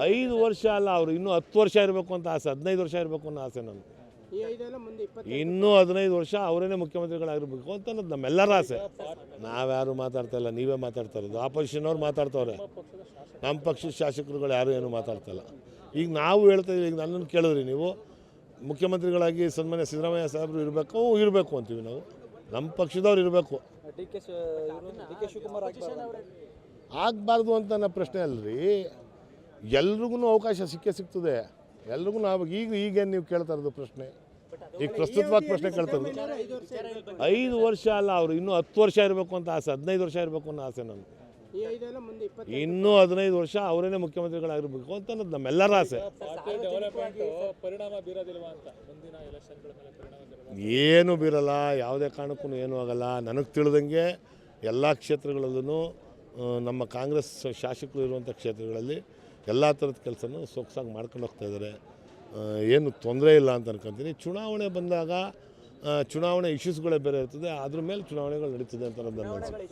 5 ವರ್ಷ ಅಲ್ಲ, ಅವರು ಇನ್ನೂ 10 ವರ್ಷ ಇರಬೇಕು ಅಂತ ಆಸೆ, 15 ವರ್ಷ ಇರಬೇಕು ಅನ್ನೋ ಆಸೆ ನಾನು. ಇನ್ನೂ 15 ವರ್ಷ ಅವರೇನೇ ಮುಖ್ಯಮಂತ್ರಿಗಳಾಗಿರ್ಬೇಕು ಅಂತ ಅನ್ನೋದು ನಮ್ಮೆಲ್ಲರ ಆಸೆ. ನಾವ್ಯಾರು ಮಾತಾಡ್ತಾ ಇಲ್ಲ, ನೀವೇ ಮಾತಾಡ್ತಾ ಇರೋದು. ಆಪೋಸಿಷನ್ ಅವ್ರು ಮಾತಾಡ್ತವ್ರೆ, ನಮ್ಮ ಪಕ್ಷದ ಶಾಸಕರುಗಳು ಯಾರು ಏನು ಮಾತಾಡ್ತಾ ಇಲ್ಲ. ಈಗ ನಾವು ಹೇಳ್ತಾ ಇದ್ದೀವಿ, ಈಗ ನನ್ನನ್ನು ಕೇಳಿದ್ರಿ ನೀವು, ಮುಖ್ಯಮಂತ್ರಿಗಳಾಗಿ ಸನ್ಮಾನ್ಯ ಸಿದ್ದರಾಮಯ್ಯ ಸಾಹೇಬರು ಇರಬೇಕು ಅಂತೀವಿ ನಾವು. ನಮ್ಮ ಪಕ್ಷದವ್ರು ಇರಬೇಕು, ಆಗಬಾರ್ದು ಅಂತ ನನ್ನ ಪ್ರಶ್ನೆ ಅಲ್ರಿ. ಎಲ್ರಿಗೂ ಅವಕಾಶ ಸಿಗ್ತದೆ ಎಲ್ರಿಗೂ. ನಾವು ಈಗೇನು ನೀವು ಕೇಳ್ತಾ ಇರೋದು ಪ್ರಶ್ನೆ, ಈಗ ಪ್ರಸ್ತುತವಾಗಿ ಪ್ರಶ್ನೆ ಕೇಳ್ತಾ ಇರೋದು. 5 ವರ್ಷ ಅಲ್ಲ, ಅವರು ಇನ್ನೂ 10 ವರ್ಷ ಇರಬೇಕು ಅಂತ ಆಸೆ, 15 ವರ್ಷ ಇರಬೇಕು ಅನ್ನೋ ಆಸೆ ನಾನು. ಇನ್ನೂ 15 ವರ್ಷ ಅವರೇನೇ ಮುಖ್ಯಮಂತ್ರಿಗಳಾಗಿರ್ಬೇಕು ಅಂತ ಅನ್ನೋದು ನಮ್ಮೆಲ್ಲರ ಆಸೆ. ಏನು ಬೀರಲ್ಲ, ಯಾವುದೇ ಕಾರಣಕ್ಕೂ ಏನೂ ಆಗಲ್ಲ. ನನಗೆ ತಿಳಿದಂಗೆ ಎಲ್ಲ ಕ್ಷೇತ್ರಗಳಲ್ಲೂ ನಮ್ಮ ಕಾಂಗ್ರೆಸ್ ಶಾಸಕರು ಇರುವಂಥ ಕ್ಷೇತ್ರಗಳಲ್ಲಿ ಎಲ್ಲ ಥರದ ಕೆಲಸನೂ ಸೊಗಸಾಗಿ ಮಾಡ್ಕೊಂಡು ಹೋಗ್ತಾ ಇದ್ದಾರೆ. ಏನು ತೊಂದರೆ ಇಲ್ಲ ಅಂತ ಅನ್ಕೊತೀನಿ. ಚುನಾವಣೆ ಬಂದಾಗ ಚುನಾವಣೆ ಇಶ್ಯೂಸ್ಗಳೇ ಬೇರೆ ಇರ್ತದೆ, ಅದ್ರ ಮೇಲೆ ಚುನಾವಣೆಗಳು ನಡೀತದೆ ಅಂತ ನನ್ನ ಅನಿಸಿಕೆ.